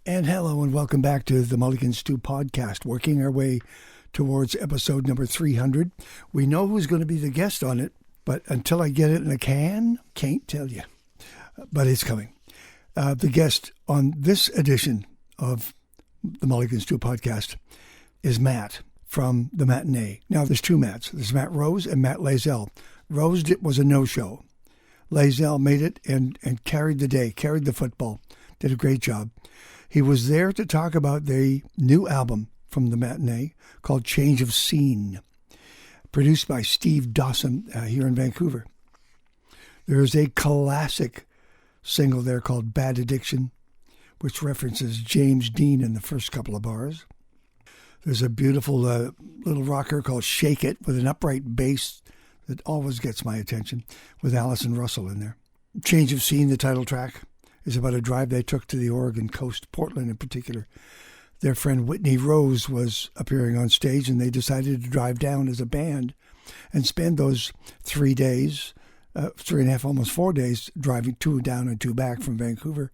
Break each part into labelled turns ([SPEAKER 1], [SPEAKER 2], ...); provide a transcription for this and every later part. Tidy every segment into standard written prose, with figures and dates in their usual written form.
[SPEAKER 1] And hello and welcome back to the Mulligan Stew podcast, working our way towards episode number 300. We know who's going to be the guest on it, but until I get it in a can, can't tell you. But it's coming. The guest on this edition of the Mulligan Stew podcast is Matt from the Matinee. Now, there's two Matts. There's Matt Rose and Matt Layzell. Rose was a no-show. Layzell made it and carried the day, carried the football, did a great job. He was there to talk about the new album from the Matinee called Change of Scene, produced by Steve Dawson here in Vancouver. There's a classic single there called Bad Addiction, which references James Dean in the first couple of bars. There's a beautiful little rocker called Shake It with an upright bass that always gets my attention, with Allison Russell in there. Change of Scene, the title track, is about a drive they took to the Oregon coast, Portland in particular. Their friend Whitney Rose was appearing on stage, and they decided to drive down as a band and spend those 3 days, 3.5, almost 4 days, driving 2 down and 2 back from Vancouver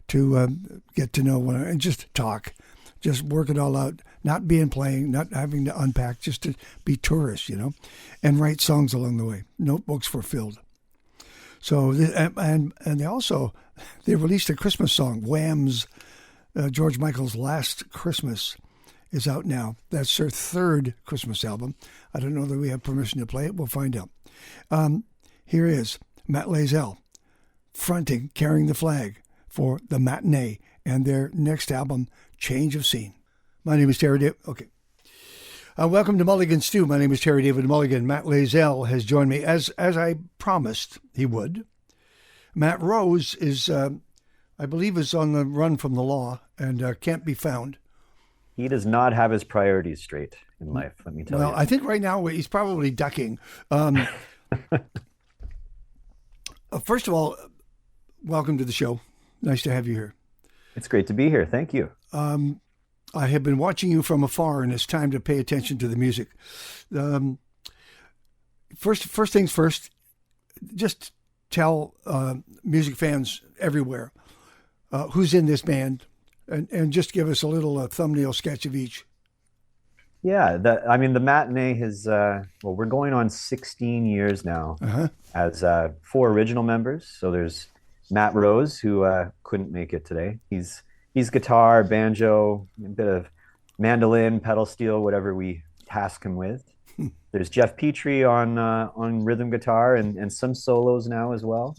[SPEAKER 1] to get to know one another and just talk, just work it all out, not playing, not having to unpack, just to be tourists, and write songs along the way. Notebooks were filled. So, and they released a Christmas song. Wham's George Michael's Last Christmas is out now. That's their third Christmas album. I don't know that we have permission to play it. We'll find out. Here is Matt Layzell fronting, carrying the flag for the Matinee and their next album, Change of Scene. My name is Terry David. Okay. Welcome to Mulligan Stew. My name is Terry David Mulligan. Matt Layzell has joined me, as I promised he would. Matt Rose is, I believe, is on the run from the law and can't be found.
[SPEAKER 2] He does not have his priorities straight in life, let me tell you.
[SPEAKER 1] Well, I think right now he's probably ducking. First of all, welcome to the show. Nice to have you here.
[SPEAKER 2] It's great to be here. Thank you.
[SPEAKER 1] I have been watching you from afar, and it's time to pay attention to the music. First things first, just tell music fans everywhere who's in this band, and just give us a little thumbnail sketch of each.
[SPEAKER 2] Yeah, the Matinee has, we're going on 16 years now as 4 original members. So there's Matt Rose, who couldn't make it today. He's guitar, banjo, a bit of mandolin, pedal steel, whatever we task him with. There's Jeff Petrie on rhythm guitar and some solos now as well.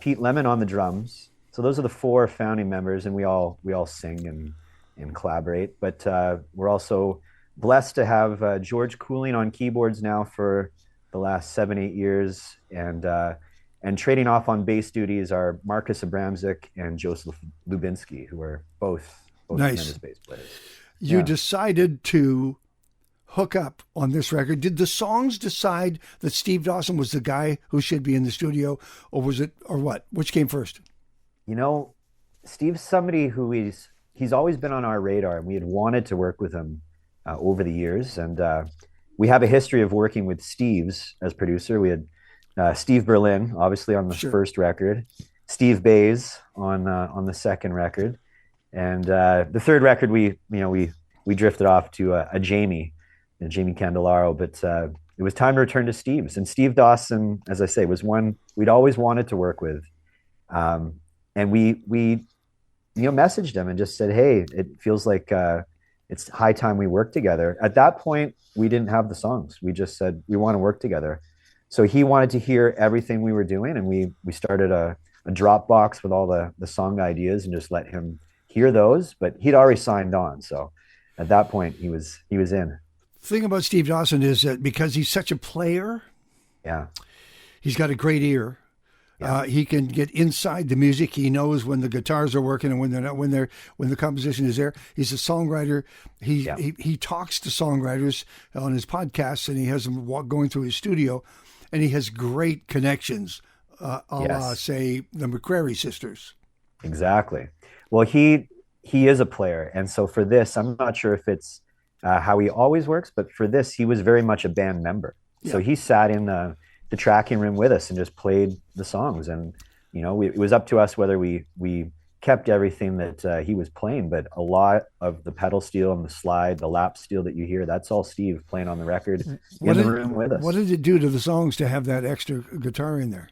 [SPEAKER 2] Pete Lemon on the drums. So those are the 4 founding members, and we all sing and collaborate. But we're also blessed to have George Cooling on keyboards now for the last 7-8 years, and trading off on bass duties are Marcus Abramczyk and Joseph Lubinsky, who are both
[SPEAKER 1] nice
[SPEAKER 2] tremendous bass players.
[SPEAKER 1] You decided to hook up on this record. Did the songs decide that Steve Dawson was the guy who should be in the studio, or what? Which came first?
[SPEAKER 2] Steve's somebody who he's always been on our radar, and we had wanted to work with him over the years. And we have a history of working with Steve's as producer. We had Steve Berlin, obviously, on the first record, Steve Bays on the second record, and the third record we drifted off to a Jamie Candelaro, but it was time to return to Steve's. And Steve Dawson, as I say, was one we'd always wanted to work with, and we messaged him and just said, hey, it feels like it's high time we work together. At that point, we didn't have the songs. We just said we want to work together. So he wanted to hear everything we were doing, and we started a Dropbox with all the song ideas and just let him hear those. But he'd already signed on, so at that point he was in.
[SPEAKER 1] The thing about Steve Dawson is that because he's such a player, he's got a great ear. Yeah. He can get inside the music. He knows when the guitars are working and when they're not. When the composition is there. He's a songwriter. He talks to songwriters on his podcasts, and he has them going through his studio. And he has great connections, la, say, the McCrary sisters.
[SPEAKER 2] Exactly. Well, he is a player. And so for this, I'm not sure if it's how he always works, but for this, he was very much a band member. Yeah. So he sat in the tracking room with us and just played the songs. And, it was up to us whether we kept everything that he was playing, but a lot of the pedal steel and the slide, the lap steel that you hear, that's all Steve playing on the record
[SPEAKER 1] What
[SPEAKER 2] in the
[SPEAKER 1] did
[SPEAKER 2] room with
[SPEAKER 1] what
[SPEAKER 2] us.
[SPEAKER 1] did it do to the songs to have that extra guitar in there?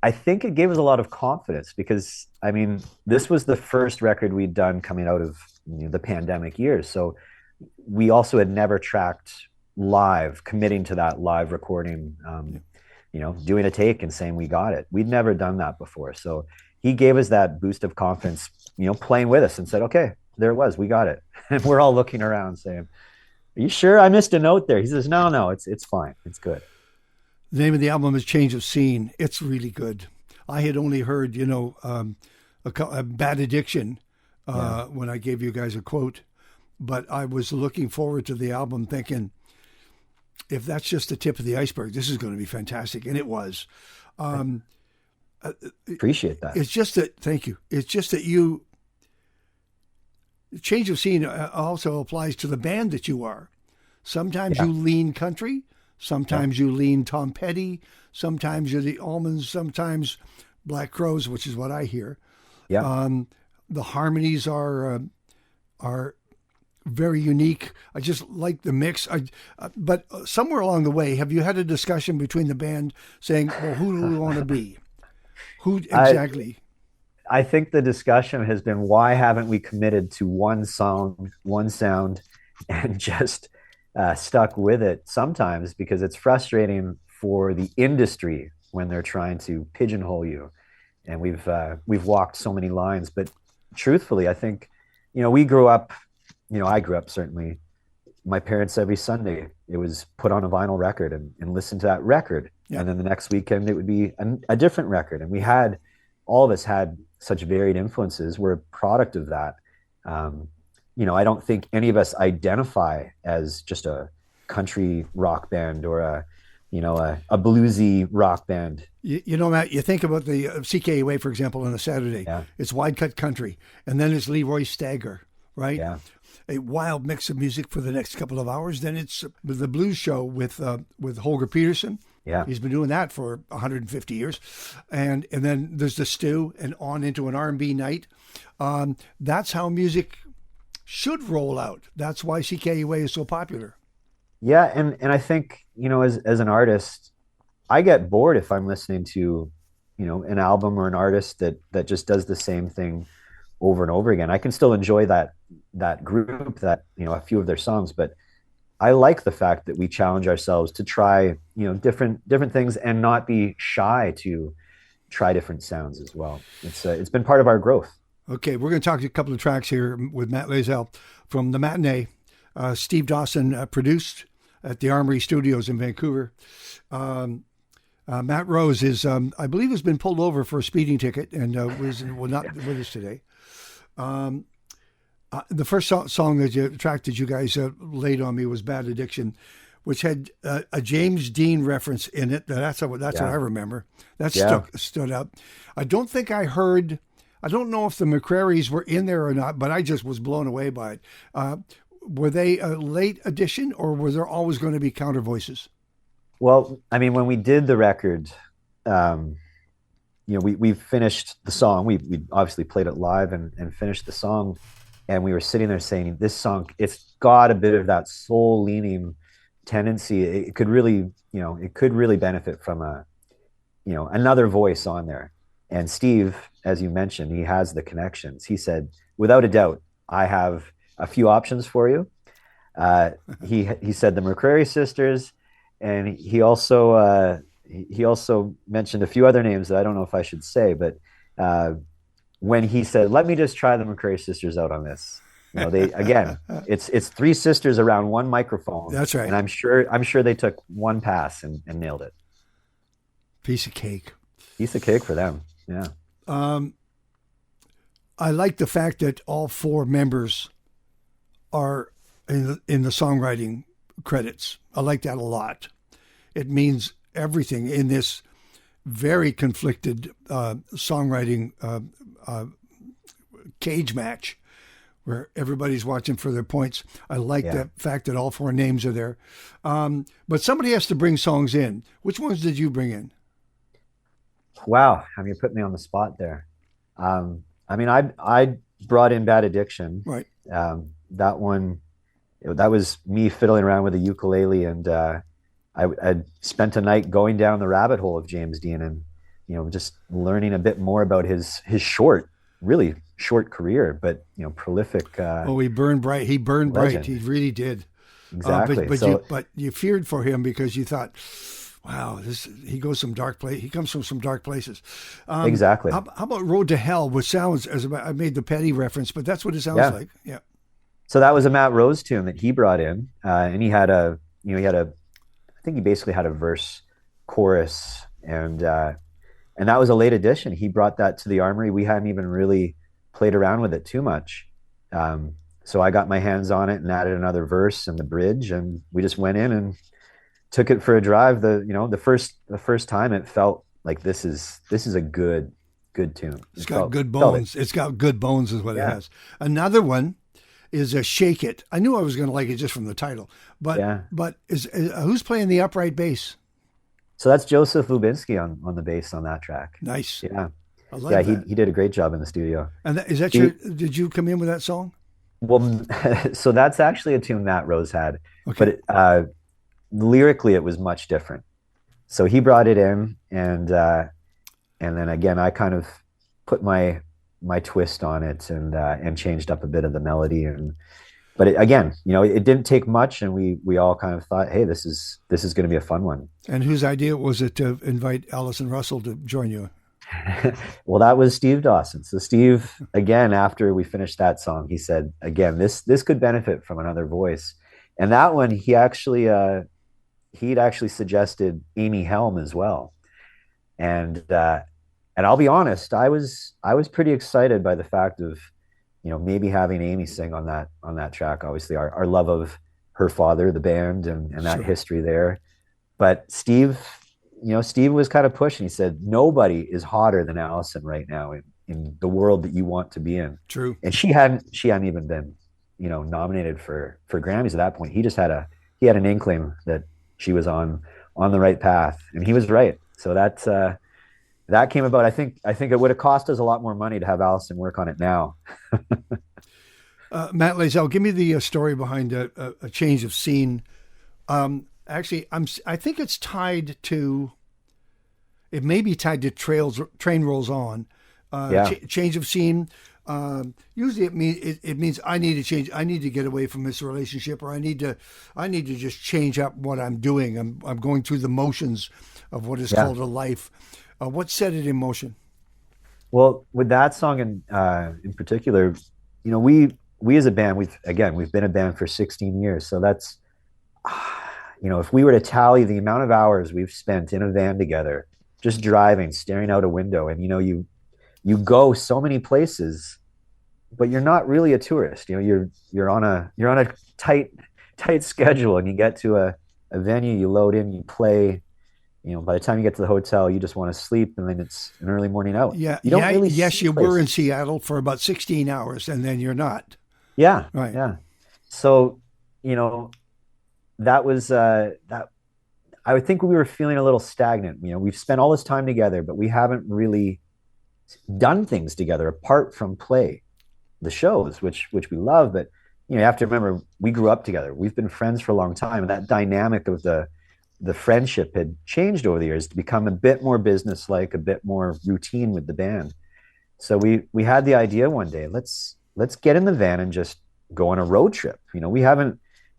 [SPEAKER 2] I think it gave us a lot of confidence because, I mean, this was the first record we'd done coming out of the pandemic years. So we also had never tracked live, committing to that live recording, doing a take and saying we got it. We'd never done that before. So he gave us that boost of confidence, playing with us and said, okay, there it was, we got it. And we're all looking around saying, are you sure I missed a note there? He says, no, it's fine. It's good.
[SPEAKER 1] The name of the album is Change of Scene. It's really good. I had only heard, a Bad Addiction when I gave you guys a quote, but I was looking forward to the album thinking, if that's just the tip of the iceberg, this is going to be fantastic. And it was.
[SPEAKER 2] Appreciate that.
[SPEAKER 1] It's just that, thank you. It's just that Change of Scene also applies to the band that you are. Sometimes you lean country. Sometimes you lean Tom Petty. Sometimes you're the Almonds. Sometimes Black Crowes, which is what I hear.
[SPEAKER 2] Yeah.
[SPEAKER 1] The harmonies are very unique. I just like the mix. But somewhere along the way, have you had a discussion between the band saying, "Well, who do we want to be? Who exactly?"
[SPEAKER 2] I think the discussion has been, why haven't we committed to one song, one sound, and just stuck with it sometimes, because it's frustrating for the industry when they're trying to pigeonhole you. And we've walked so many lines, but truthfully, I think, we grew up, I grew up certainly, my parents every Sunday, it was put on a vinyl record and listen to that record. Yeah. And then the next weekend it would be a different record. And all of us had such varied influences. We're a product of that. I don't think any of us identify as just a country rock band or a bluesy rock band.
[SPEAKER 1] Matt, you think about the CKUA, for example, on a Saturday, it's wide cut country, and then it's Leroy Stagger, right?
[SPEAKER 2] Yeah.
[SPEAKER 1] A wild mix of music for the next couple of hours. Then it's the blues show with Holger Peterson.
[SPEAKER 2] Yeah.
[SPEAKER 1] He's been doing that for 150 years. And then there's the stew and on into an R&B night. That's how music should roll out. That's why CKUA is so popular.
[SPEAKER 2] Yeah, and I think, as an artist, I get bored if I'm listening to, an album or an artist that just does the same thing over and over again. I can still enjoy that group, that, a few of their songs, but I like the fact that we challenge ourselves to try, different things and not be shy to try different sounds as well. It's been part of our growth.
[SPEAKER 1] Okay, we're going to talk to a couple of tracks here with Matt Layzell from the Matinee. Steve Dawson produced at the Armory Studios in Vancouver. Matt Rose is, I believe, has been pulled over for a speeding ticket and will not with us today. The first track that you guys laid on me was "Bad Addiction," which had a James Dean reference in it. That's what I remember. That stood out. I don't think I heard. I don't know if the McCrarys were in there or not, but I just was blown away by it. Were they a late addition, or were there always going to be counter voices?
[SPEAKER 2] Well, I mean, when we did the record, we finished the song. We obviously played it live and finished the song, and we were sitting there saying, this song, it's got a bit of that soul leaning tendency. It could really benefit from another voice on there. And Steve, as you mentioned, he has the connections. He said, without a doubt, I have a few options for you. He said the McCrary sisters, and he also mentioned a few other names that I don't know if I should say, but when he said, let me just try the McCrary sisters out on this. It's three sisters around one microphone.
[SPEAKER 1] That's right.
[SPEAKER 2] And I'm sure they took one pass and nailed it.
[SPEAKER 1] Piece of cake.
[SPEAKER 2] Piece of cake for them. Yeah.
[SPEAKER 1] I like the fact that all four members are in the songwriting credits. I like that a lot. It means everything in this very conflicted songwriting cage match where everybody's watching for their points. I like the fact that all four names are there. But somebody has to bring songs in. Which ones did you bring in?
[SPEAKER 2] Wow. I mean, you put me on the spot there. I mean, I brought in Bad Addiction.
[SPEAKER 1] Right.
[SPEAKER 2] That one, that was me fiddling around with a ukulele, and I spent a night going down the rabbit hole of James Dean, and just learning a bit more about his really short career, but prolific
[SPEAKER 1] Oh, he burned bright. He burned bright.
[SPEAKER 2] legend.
[SPEAKER 1] He really did.
[SPEAKER 2] Exactly.
[SPEAKER 1] But you feared for him because you thought, wow, he goes some dark place. He comes from some dark places.
[SPEAKER 2] Exactly.
[SPEAKER 1] How about Road to Hell, which sounds as I made the Petty reference, but that's what it sounds
[SPEAKER 2] Yeah.
[SPEAKER 1] like. Yeah.
[SPEAKER 2] So that was a Matt Rose tune that he brought in, and I think he basically had a verse, chorus, and that was a late addition. He brought that to the Armory. We hadn't even really played around with it too much. So I got my hands on it and added another verse and the bridge, and we just went in and took it for a drive. The first time it felt like this is a good tune.
[SPEAKER 1] It's got good
[SPEAKER 2] felt it.
[SPEAKER 1] bones. It's got good bones, is what it
[SPEAKER 2] Yeah.
[SPEAKER 1] has. Another one is a Shake It. I knew I was going to like it just from the title, but
[SPEAKER 2] Yeah.
[SPEAKER 1] who's playing the upright bass?
[SPEAKER 2] So that's Joseph Lubinski on the bass on that track.
[SPEAKER 1] Nice.
[SPEAKER 2] Yeah.
[SPEAKER 1] I like
[SPEAKER 2] Yeah,
[SPEAKER 1] that.
[SPEAKER 2] he did a great job in the studio.
[SPEAKER 1] And is that
[SPEAKER 2] He,
[SPEAKER 1] did you come in with that song?
[SPEAKER 2] well, so that's actually a tune Matt Rose had, but
[SPEAKER 1] Okay.
[SPEAKER 2] lyrically it was much different. So he brought it in, and then again I kind of put my twist on it, and changed up a bit of the melody, but again, it didn't take much, and we all kind of thought, hey, this is going to be a fun one.
[SPEAKER 1] And whose idea was it to invite Allison Russell to join you?
[SPEAKER 2] Well, that was Steve Dawson. So Steve, again, after we finished that song, he said, again, this could benefit from another voice. And that one, he'd actually suggested Amy Helm as well. And I'll be honest, I was pretty excited by the fact of maybe having Amy sing on that track. Obviously, our love of her father, the band, and that
[SPEAKER 1] Sure.
[SPEAKER 2] history there. But Steve was kind of pushing. He said, nobody is hotter than Allison right now in the world that you want to be in.
[SPEAKER 1] True.
[SPEAKER 2] And she hadn't even been, nominated for Grammys at that point. He had an inkling that she was on the right path, and he was right. So that came about. I think it would have cost us a lot more money to have Allison work on it now.
[SPEAKER 1] Matt Layzell, give me the story behind a change of scene. Actually, I think it's tied to. It may be tied to train rolls on.
[SPEAKER 2] Yeah.
[SPEAKER 1] Change of scene. Usually, it means I need to change. I need to get away from this relationship, or I need to just change up what I'm doing. I'm going through the motions of what is
[SPEAKER 2] Yeah.
[SPEAKER 1] called a life. What set it in motion?
[SPEAKER 2] Well, with that song in particular, we as a band, we've been a band for 16 years. So that's, if we were to tally the amount of hours we've spent in a van together, just driving, staring out a window, and you go so many places, but you're not really a tourist. You're on a tight schedule, and you get to a venue, you load in, you play. By the time you get to the hotel, you just want to sleep, and then it's an early morning out.
[SPEAKER 1] Yeah,
[SPEAKER 2] You don't really
[SPEAKER 1] yes,
[SPEAKER 2] see
[SPEAKER 1] you were in
[SPEAKER 2] places.
[SPEAKER 1] Seattle for about 16 hours, and then you're not.
[SPEAKER 2] Yeah,
[SPEAKER 1] Right.
[SPEAKER 2] yeah. So, that was that. I would think we were feeling a little stagnant. We've spent all this time together, but we haven't really done things together apart from play the shows, which we love. But you have to remember, we grew up together. We've been friends for a long time, and that dynamic of the friendship had changed over the years to become a bit more business-like, a bit more routine with the band. So we had the idea one day, let's get in the van and just go on a road trip. We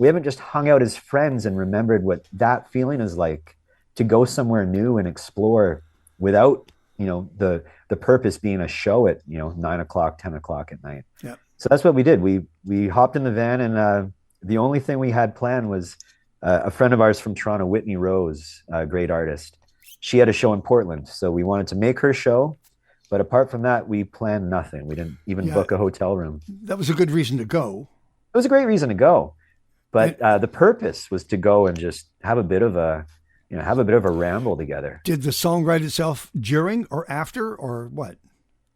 [SPEAKER 2] haven't just hung out as friends and remembered what that feeling is like to go somewhere new and explore without the purpose being a show at 9 o'clock, 10 o'clock at night.
[SPEAKER 1] Yeah.
[SPEAKER 2] So that's what we did. We hopped in the van, and the only thing we had planned was a friend of ours from Toronto, Whitney Rose, a great artist. She had a show in Portland, so we wanted to make her show. But apart from that, we planned nothing. We didn't even
[SPEAKER 1] Yeah.
[SPEAKER 2] book a hotel room.
[SPEAKER 1] That was a good reason to go.
[SPEAKER 2] It was a great reason to go, but the purpose was to go and just have a bit of a ramble together.
[SPEAKER 1] Did the song write itself during or after or what?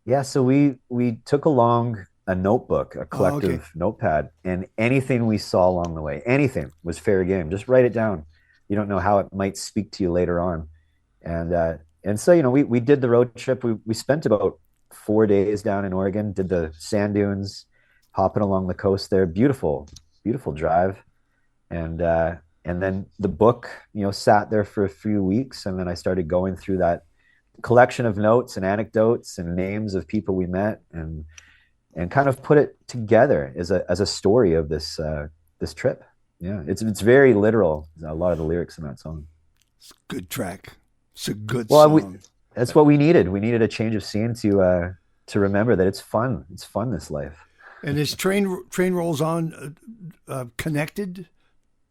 [SPEAKER 2] Yeah, so we took along a notebook, a
[SPEAKER 1] okay.
[SPEAKER 2] collective notepad, and anything we saw along the way, anything was fair game. Just write it down. You don't know how it might speak to you later on. And so we did the road trip. We spent about 4 days down in Oregon, did the sand dunes, hopping along the coast there. Beautiful, beautiful drive. And then the book, sat there for a few weeks, and then I started going through that collection of notes and anecdotes and names of people we met, and kind of put it together as a story of this trip. Yeah, it's very literal. A lot of the lyrics in that song.
[SPEAKER 1] It's a good track. It's a good song.
[SPEAKER 2] That's what we needed. We needed a change of scene to remember that it's fun. It's fun, this life.
[SPEAKER 1] And is Train Rolls On connected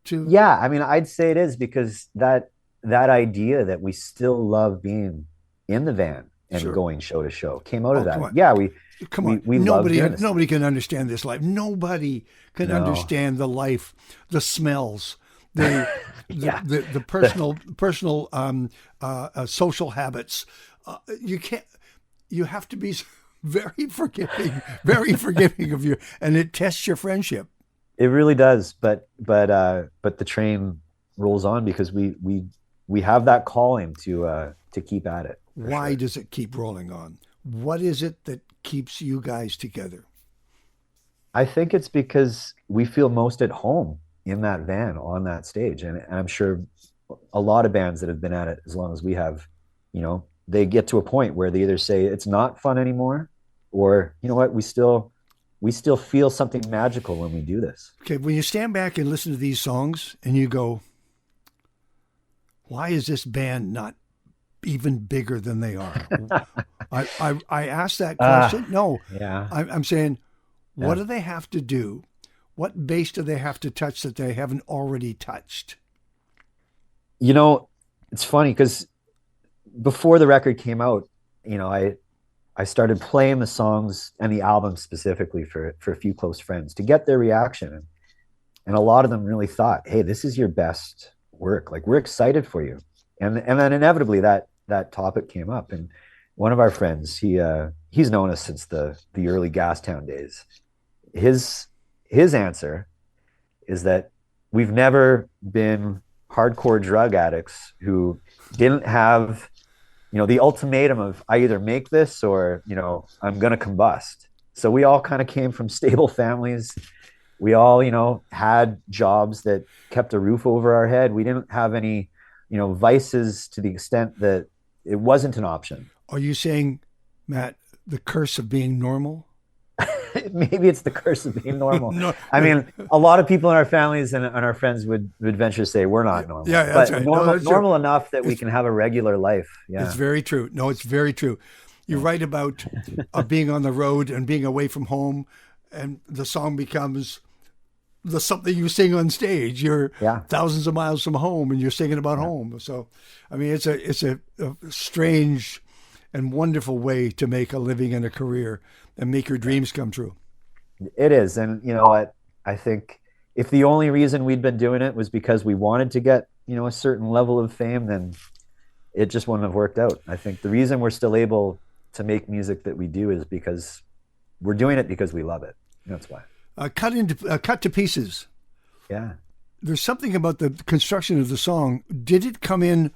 [SPEAKER 1] to?
[SPEAKER 2] Yeah, I mean, I'd say it is, because that idea that we still love being in the van and
[SPEAKER 1] Sure.
[SPEAKER 2] going show to show came out of that.
[SPEAKER 1] Come on.
[SPEAKER 2] Yeah, we
[SPEAKER 1] nobody can understand this life. Nobody can
[SPEAKER 2] No.
[SPEAKER 1] understand the life, the smells, the
[SPEAKER 2] Yeah.
[SPEAKER 1] the personal social habits. You can't. You have to be very forgiving of you, and it tests your friendship.
[SPEAKER 2] It really does, but the train rolls on because we have that calling to keep at it.
[SPEAKER 1] Why
[SPEAKER 2] Sure.
[SPEAKER 1] does it keep rolling on? What is it that keeps you guys together?
[SPEAKER 2] I think it's because we feel most at home in that van on that stage, and I'm sure a lot of bands that have been at it as long as we have, they get to a point where they either say it's not fun anymore, or you know what, we still feel something magical when we do this.
[SPEAKER 1] Okay, when you stand back and listen to these songs and you go, why is this band not even bigger than they are? I asked that question. No,
[SPEAKER 2] Yeah.
[SPEAKER 1] I'm saying, what
[SPEAKER 2] Yeah.
[SPEAKER 1] do they have to do? What base do they have to touch that they haven't already touched?
[SPEAKER 2] It's funny because before the record came out, I started playing the songs and the album specifically for a few close friends to get their reaction. And a lot of them really thought, hey, this is your best work. Like, we're excited for you. And then inevitably that topic came up. And one of our friends, he's known us since the early Gastown days. His answer is that we've never been hardcore drug addicts who didn't have, the ultimatum of, I either make this or, I'm going to combust. So we all kind of came from stable families. We all, had jobs that kept a roof over our head. We didn't have any, vices to the extent that it wasn't an option.
[SPEAKER 1] Are you saying, Matt, the curse of being normal?
[SPEAKER 2] Maybe it's the curse of being normal.
[SPEAKER 1] No.
[SPEAKER 2] I mean, a lot of people in our families and our friends would venture to say we're not normal.
[SPEAKER 1] Yeah, that's right.
[SPEAKER 2] Normal enough that we can have a regular life. Yeah,
[SPEAKER 1] It's very true. No, it's very true. You write about being on the road and being away from home, and the song becomes something you sing on stage. You're thousands of miles from home, and you're singing about home. So, I mean, it's a strange and wonderful way to make a living and a career and make your dreams come true.
[SPEAKER 2] It is. And you know what? I think if the only reason we'd been doing it was because we wanted to get, a certain level of fame, then it just wouldn't have worked out. I think the reason we're still able to make music that we do is because we're doing it because we love it. That's why.
[SPEAKER 1] Cut to Pieces.
[SPEAKER 2] Yeah.
[SPEAKER 1] There's something about the construction of the song. Did it come in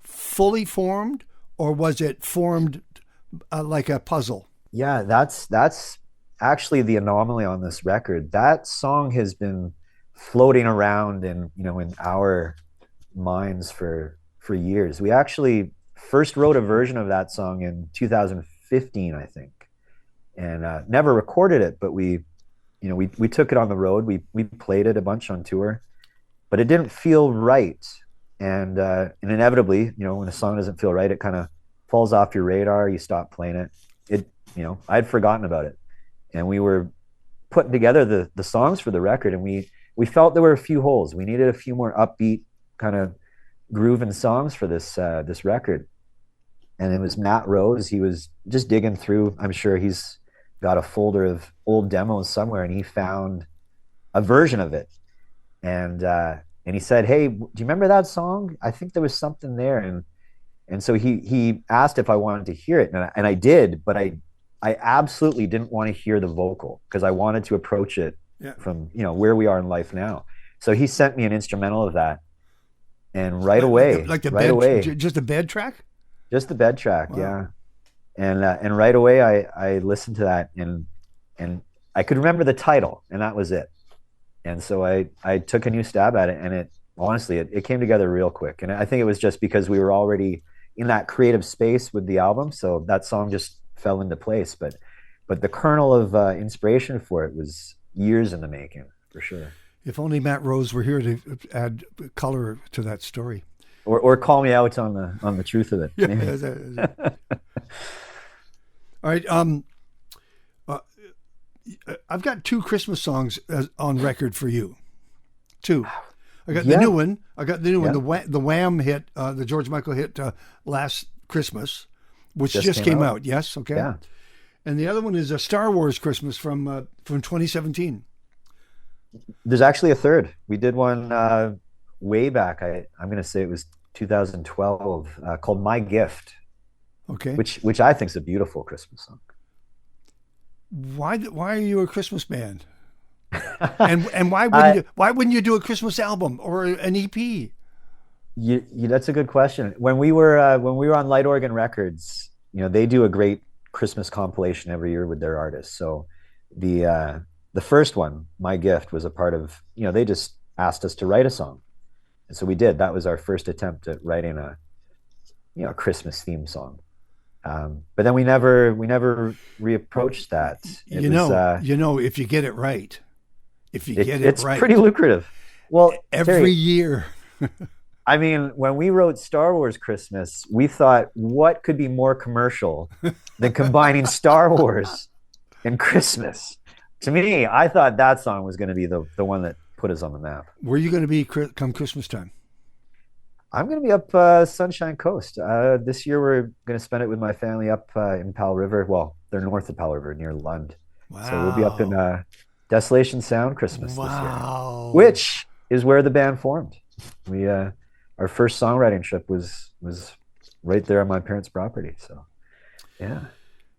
[SPEAKER 1] fully formed, or was it formed like a puzzle?
[SPEAKER 2] Yeah, that's actually the anomaly on this record. That song has been floating around in our minds for years. We actually first wrote a version of that song in 2015, I think, and never recorded it. But we took it on the road. We played it a bunch on tour, but it didn't feel right. And inevitably, when a song doesn't feel right, it kind of falls off your radar. You stop playing it. I'd forgotten about it, and we were putting together the songs for the record, and we felt there were a few holes. We needed a few more upbeat kind of grooving songs for this record. And it was Matt Rose. He was just digging through. I'm sure he's got a folder of old demos somewhere, and he found a version of it. And he said, "Hey, do you remember that song? I think there was something there." And so he asked if I wanted to hear it, and I did, but I absolutely didn't want to hear the vocal because I wanted to approach it from where we are in life now. So he sent me an instrumental of that, and right away,
[SPEAKER 1] just a bed track.
[SPEAKER 2] Just the bed track,
[SPEAKER 1] Wow.
[SPEAKER 2] yeah. And right away I listened to that, and I could remember the title, and that was it. And so I took a new stab at it, and it came together real quick. And I think it was just because we were already in that creative space with the album, so that song just fell into place. But the kernel of inspiration for it was years in the making, for sure.
[SPEAKER 1] If only Matt Rose were here to add color to that story,
[SPEAKER 2] or call me out on the truth of it.
[SPEAKER 1] Yeah. All right. I've got 2 Christmas songs on record for you. 2. I got the new one. The Wham hit, the George Michael hit Last Christmas, which just came out. Yes. Okay.
[SPEAKER 2] Yeah.
[SPEAKER 1] And the other one is a Star Wars Christmas from 2017.
[SPEAKER 2] There's actually a third. We did one way back. I'm going to say it was 2012, called My Gift.
[SPEAKER 1] Okay.
[SPEAKER 2] Which I think is a beautiful Christmas song.
[SPEAKER 1] Why are you a Christmas band? and why wouldn't you do a Christmas album or an EP?
[SPEAKER 2] That's a good question. When we were on Light Organ Records, they do a great Christmas compilation every year with their artists. So the first one, My Gift, was a part of, they just asked us to write a song. And so we did. That was our first attempt at writing a Christmas theme song. But then we never reapproached that.
[SPEAKER 1] If you get it right,
[SPEAKER 2] it's pretty lucrative. Well,
[SPEAKER 1] every
[SPEAKER 2] Terry,
[SPEAKER 1] year.
[SPEAKER 2] I mean, when we wrote Star Wars Christmas, we thought, what could be more commercial than combining Star Wars and Christmas? To me, I thought that song was going to be the one that put us on the map.
[SPEAKER 1] Where are you going to be come Christmas time?
[SPEAKER 2] I'm going to be up Sunshine Coast. This year we're going to spend it with my family up in Powell River. Well, they're north of Powell River, near Lund.
[SPEAKER 1] Wow.
[SPEAKER 2] So we'll be up in Desolation Sound Christmas this
[SPEAKER 1] year,
[SPEAKER 2] which is where the band formed. We our first songwriting trip was right there on my parents' property. So, yeah.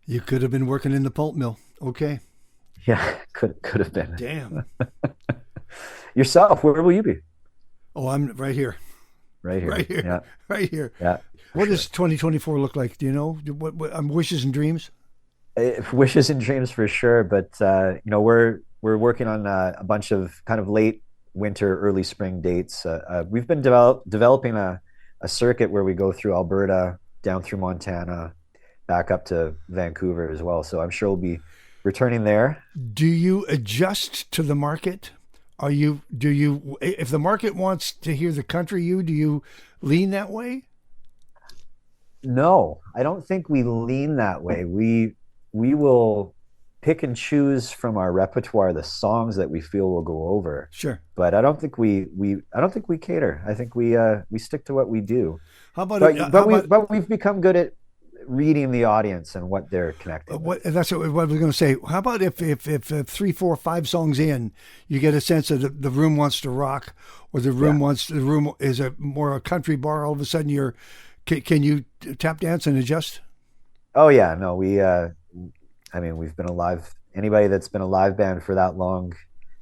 [SPEAKER 1] You could have been working in the pulp mill. Okay.
[SPEAKER 2] Yeah, could have been.
[SPEAKER 1] Damn.
[SPEAKER 2] Yourself, where will you be?
[SPEAKER 1] Oh, I'm right here.
[SPEAKER 2] Right here. Yeah.
[SPEAKER 1] Right here.
[SPEAKER 2] Yeah.
[SPEAKER 1] What does 2024 look like? Do you know? What wishes and dreams?
[SPEAKER 2] Wishes and dreams for sure, but we're working on a bunch of kind of late winter, early spring dates. We've been developing a circuit where we go through Alberta, down through Montana, back up to Vancouver as well. So I'm sure we'll be returning there.
[SPEAKER 1] Do you adjust to the market? Do you if the market wants to hear the country do you lean that way?
[SPEAKER 2] No, I don't think we lean that way. We will pick and choose from our repertoire the songs that we feel will go over.
[SPEAKER 1] Sure.
[SPEAKER 2] But I don't think we cater. I think we stick to what we do. But we've become good at reading the audience and what they're connecting.
[SPEAKER 1] That's what I was going to say. How about if 3, 4, 5 songs in, you get a sense that the room wants to rock, or the room is a country bar. All of a sudden, can you tap dance and adjust?
[SPEAKER 2] Oh yeah, no, we've been alive. Anybody that's been a live band for that long,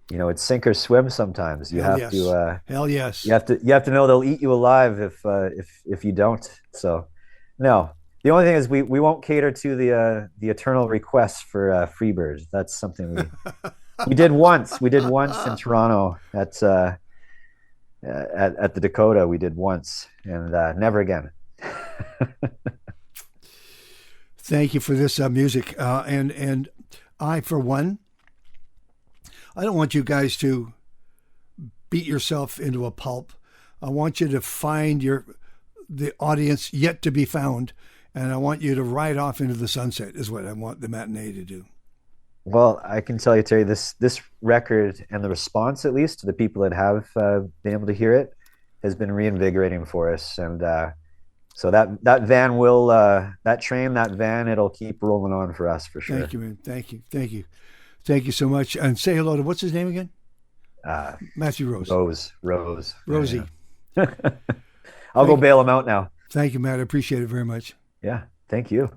[SPEAKER 2] it's sink or swim. Sometimes you have to.
[SPEAKER 1] Hell yes.
[SPEAKER 2] You have to know they'll eat you alive if you don't. So, no. The only thing is we won't cater to the eternal requests for Freebirds. That's something we did once. We did once in Toronto at the Dakota. We did once, and never again.
[SPEAKER 1] Thank you for this music, and I, for one, I don't want you guys to beat yourself into a pulp. I want you to find the audience yet to be found. And I want you to ride off into the sunset is what I want the Matinee to do.
[SPEAKER 2] Well, I can tell you, Terry, this record and the response, at least, to the people that have been able to hear it, has been reinvigorating for us. And so that van will, that train, that van, it'll keep rolling on for us for sure.
[SPEAKER 1] Thank you, man. Thank you. Thank you so much. And say hello to, what's his name again? Matthew Rose. Rosie.
[SPEAKER 2] I'll go bail him out now.
[SPEAKER 1] Thank you, Matt. I appreciate it very much.
[SPEAKER 2] Yeah, thank you.